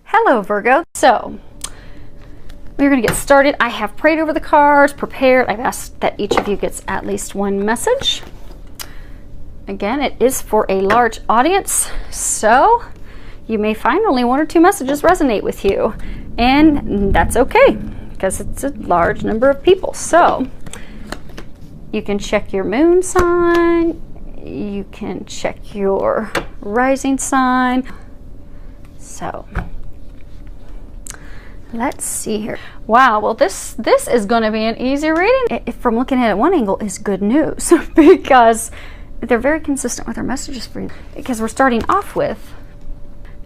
Hello, Virgo. So we're going to get started. I have prayed over the cards, prepared. I've asked that each of you gets at least one message. Again, it is for a large audience, so you may find only one or two messages resonate with you, and that's okay because it's a large number of people. So you can check your moon sign, you can check your rising sign. So let's see here. Wow, well this is going to be an easy reading. From looking at it one angle is good news because they're very consistent with their messages for you. Because we're starting off with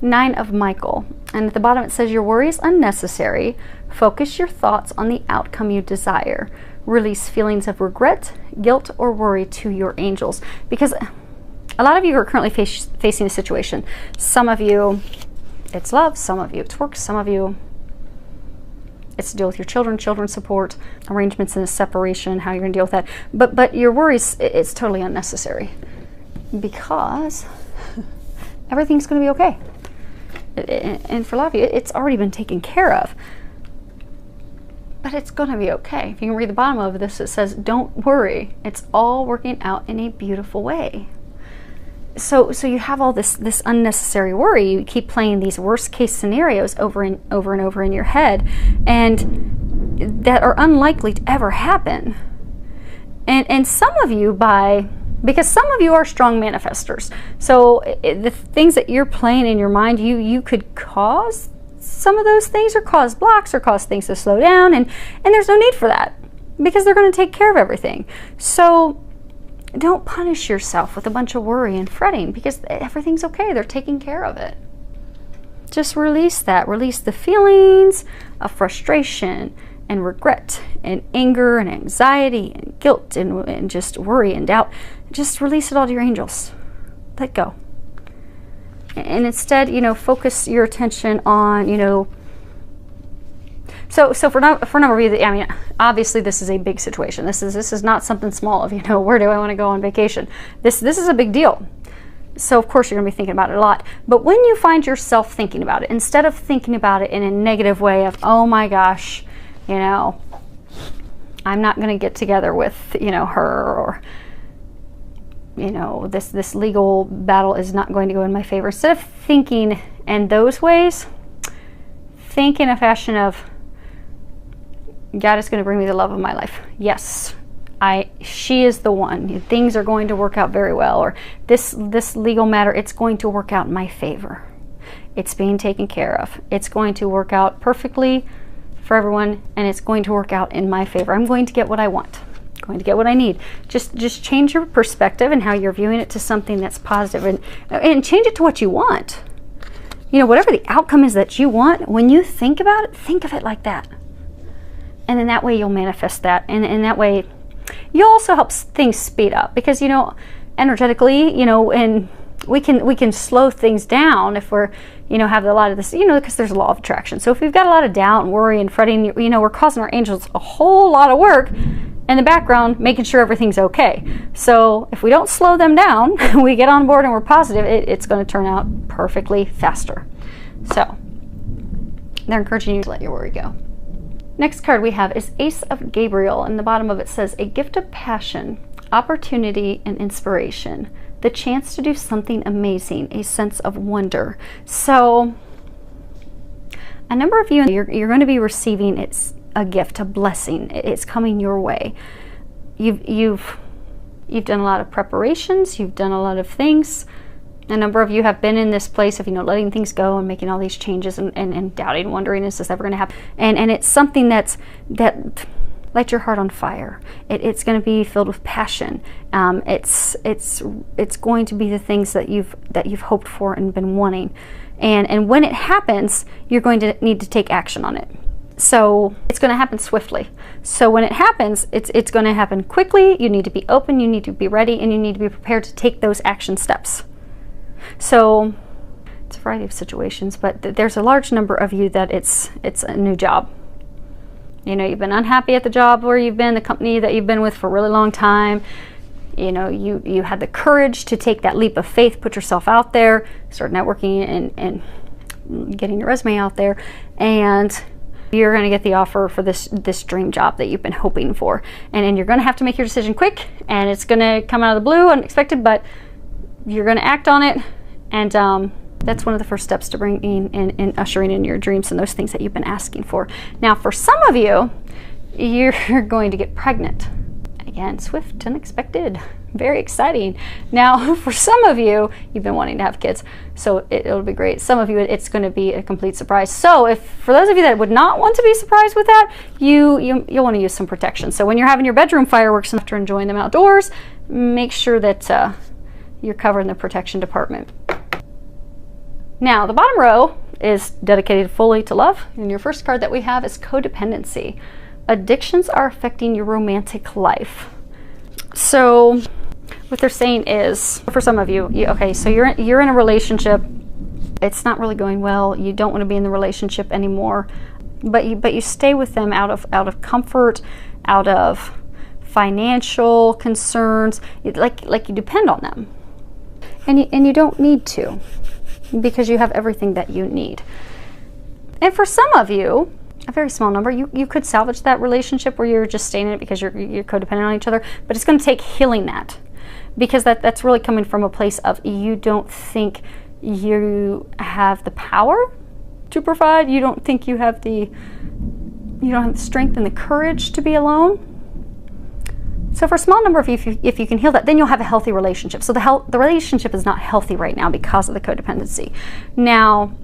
9 of Michael, and at the bottom it says your worry is unnecessary. Focus your thoughts on the outcome you desire. Release feelings of regret, guilt, or worry to your angels. Because a lot of you are currently facing a situation. Some of you, it's love. Some of you, it's work. Some of you, it's to deal with your children support, arrangements in a separation, how you're going to deal with that. But your worries, it's totally unnecessary because everything's going to be okay. And for a lot of you, it's already been taken care of. But it's going to be okay. If you can read the bottom of this, it says, don't worry. It's all working out in a beautiful way. So you have all this unnecessary worry. You keep playing these worst case scenarios over and over in your head, and that are unlikely to ever happen. And some of you, because some of you are strong manifestors, so the things that you're playing in your mind, you could cause some of those things, or cause blocks, or cause things to slow down, and there's no need for that because they're going to take care of everything. So don't punish yourself with a bunch of worry and fretting because everything's okay. They're taking care of it. Just release that. Release the feelings of frustration and regret and anger and anxiety and guilt and just worry and doubt. Just release it all to your angels. Let go. And instead, focus your attention on, So for a number of you, I mean, obviously this is a big situation. This is not something small of, where do I want to go on vacation? This is a big deal. So of course you're going to be thinking about it a lot. But when you find yourself thinking about it, instead of thinking about it in a negative way of, oh my gosh, I'm not going to get together with, her, or, this legal battle is not going to go in my favor. Instead of thinking in those ways, think in a fashion of, God is going to bring me the love of my life. Yes, she is the one. Things are going to work out very well. Or this legal matter, it's going to work out in my favor. It's being taken care of. It's going to work out perfectly for everyone, and it's going to work out in my favor. I'm going to get what I want. I'm going to get what I need. Just change your perspective and how you're viewing it to something that's positive, and change it to what you want. Whatever the outcome is that you want, when you think about it, think of it like that. And in that way, you'll manifest that. And in that way, you'll also help things speed up. Because, energetically, and we can slow things down if we're, have a lot of this, because there's a law of attraction. So if we've got a lot of doubt and worry and fretting, we're causing our angels a whole lot of work in the background, making sure everything's okay. So if we don't slow them down, we get on board and we're positive, it's going to turn out perfectly faster. So they're encouraging you to let your worry go. Next card we have is Ace of Gabriel, and the bottom of it says, a gift of passion, opportunity, and inspiration. The chance to do something amazing, a sense of wonder. So a number of you, you're going to be receiving a gift, a blessing. It's coming your way. You've done a lot of preparations. You've done a lot of things. A number of you have been in this place of, letting things go and making all these changes and doubting, wondering, is this ever going to happen? And it's something that light your heart on fire. It's going to be filled with passion. It's going to be the things that you've hoped for and been wanting. And when it happens, you're going to need to take action on it. So it's going to happen swiftly. So when it happens, it's going to happen quickly. You need to be open, you need to be ready, and you need to be prepared to take those action steps. So it's a variety of situations, but there's a large number of you that it's a new job. You've been unhappy at the job where you've been, the company that you've been with for a really long time. You had the courage to take that leap of faith, put yourself out there, start networking, and getting your resume out there, and you're going to get the offer for this dream job that you've been hoping for. And you're going to have to make your decision quick, and it's going to come out of the blue, unexpected, but you're going to act on it. And that's one of the first steps to bringing in and ushering in your dreams and those things that you've been asking for. Now, for some of you, you're going to get pregnant. Again, swift, unexpected, very exciting. Now, for some of you, you've been wanting to have kids, so it'll be great. Some of you, it's going to be a complete surprise. So for those of you that would not want to be surprised with that, you'll want to use some protection. So when you're having your bedroom fireworks after enjoying them outdoors, make sure that you're covered in the protection department. Now, the bottom row is dedicated fully to love, and your first card that we have is codependency. Addictions are affecting your romantic life. So what they're saying is, for some of you, okay, so you're in a relationship, it's not really going well, you don't want to be in the relationship anymore, but you stay with them out of comfort, out of financial concerns, like you depend on them, and you don't need to, because you have everything that you need. And for some of you, a very small number, you could salvage that relationship where you're just staying in it because you're codependent on each other, but it's going to take healing that, because that's really coming from a place of you don't think you have the power to provide, you don't think you don't have the strength and the courage to be alone. So for a small number of you, if you can heal that, then you'll have a healthy relationship. So the relationship is not healthy right now because of the codependency. Now,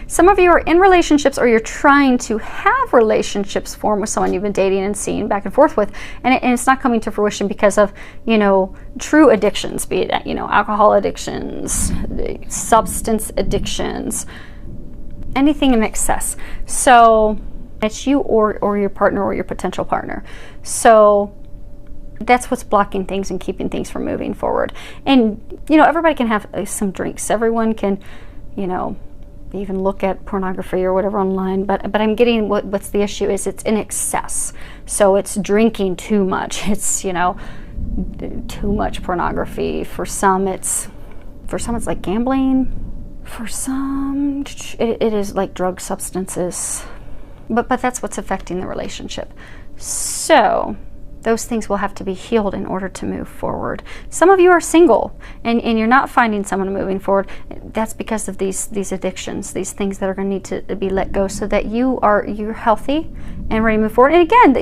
some of you are in relationships, or you're trying to have relationships form with someone you've been dating and seeing back and forth with, and it's not coming to fruition because of, true addictions, be it, alcohol addictions, substance addictions, anything in excess. So it's you or your partner or your potential partner. So that's what's blocking things and keeping things from moving forward. And, everybody can have some drinks. Everyone can, even look at pornography or whatever online, but I'm getting what's the issue is it's in excess. So it's drinking too much. It's, too much pornography. For some it's like gambling. For some it is like drug substances. But that's what's affecting the relationship. So those things will have to be healed in order to move forward. Some of you are single and you're not finding someone moving forward. That's because of these addictions, these things that are going to need to be let go, so that you're healthy and ready to move forward. And again,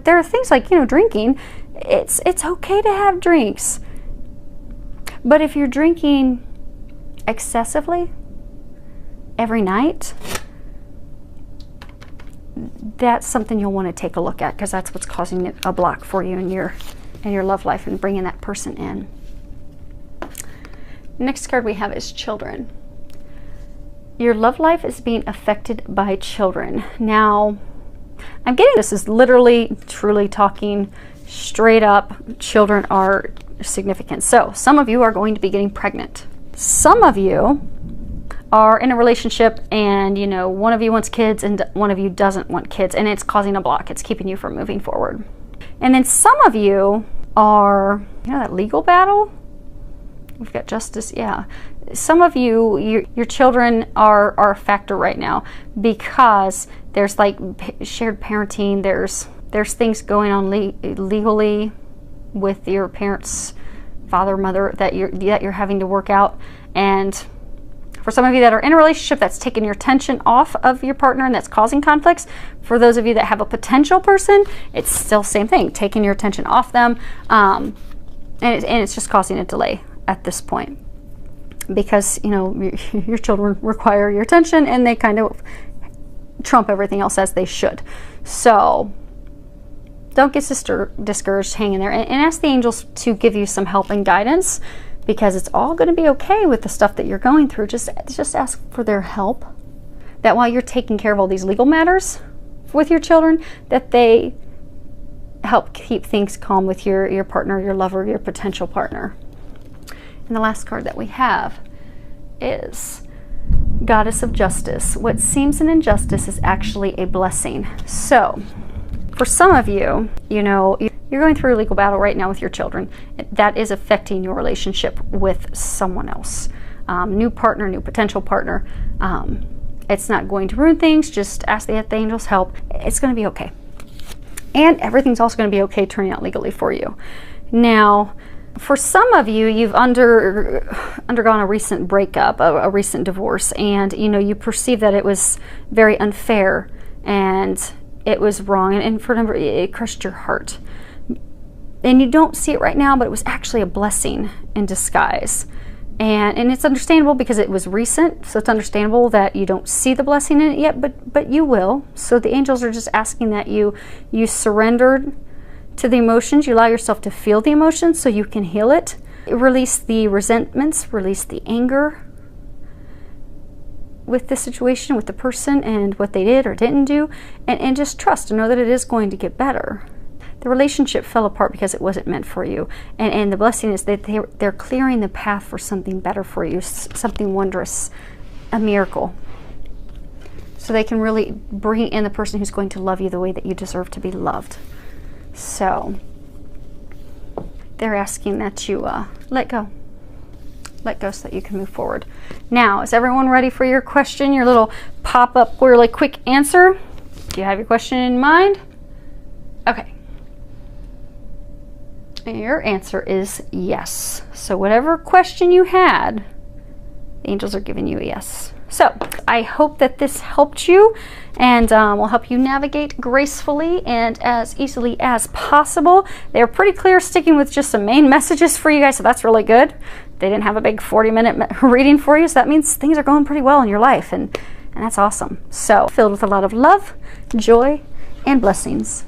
there are things like, drinking. It's okay to have drinks. But if you're drinking excessively every night, that's something you'll want to take a look at, because that's what's causing a block for you in your love life and bringing that person in. Next card we have is children. Your love life is being affected by children. Now, I'm getting this is literally, truly talking straight up. Children are significant. So some of you are going to be getting pregnant. Some of you are in a relationship and one of you wants kids and one of you doesn't want kids, and it's causing a block. It's keeping you from moving forward. And then some of you are, that legal battle. We've got justice. Yeah. Some of you, your children are a factor right now, because there's like shared parenting. There's things going on legally with your parents, father, mother, that you're having to work out. And for some of you that are in a relationship, that's taking your attention off of your partner and that's causing conflicts. For those of you that have a potential person, it's still the same thing, taking your attention off them. And it's just causing a delay at this point, because your children require your attention and they kind of trump everything else, as they should. So don't get discouraged, hang in there, and ask the angels to give you some help and guidance, because it's all going to be okay with the stuff that you're going through. Just ask for their help, that while you're taking care of all these legal matters with your children, that they help keep things calm with your partner, your lover, your potential partner. And the last card that we have is Goddess of Justice. What seems an injustice is actually a blessing. So for some of you, you're going through a legal battle right now with your children. That is affecting your relationship with someone else. New partner, new potential partner. It's not going to ruin things. Just ask the angels help. It's going to be okay. And everything's also going to be okay turning out legally for you. Now, for some of you, you've undergone a recent breakup, a recent divorce, and you perceive that it was very unfair and it was wrong, and for a number, it crushed your heart. And you don't see it right now, but it was actually a blessing in disguise. And it's understandable because it was recent, so it's understandable that you don't see the blessing in it yet, but you will. So the angels are just asking that you surrendered to the emotions, you allow yourself to feel the emotions so you can heal it. Release the resentments, release the anger with the situation, with the person, and what they did or didn't do, and just trust and know that it is going to get better. The relationship fell apart because it wasn't meant for you. And the blessing is that they're clearing the path for something better for you, something wondrous, a miracle. So they can really bring in the person who's going to love you the way that you deserve to be loved. So they're asking that you let go. Let go so that you can move forward. Now, is everyone ready for your question, your little pop-up really quick answer? Do you have your question in mind? Okay. And your answer is yes. So whatever question you had, the angels are giving you a yes. So I hope that this helped you and will help you navigate gracefully and as easily as possible. They're pretty clear, sticking with just some main messages for you guys, so that's really good. They didn't have a big 40-minute reading for you, so that means things are going pretty well in your life, and that's awesome. So filled with a lot of love, joy, and blessings.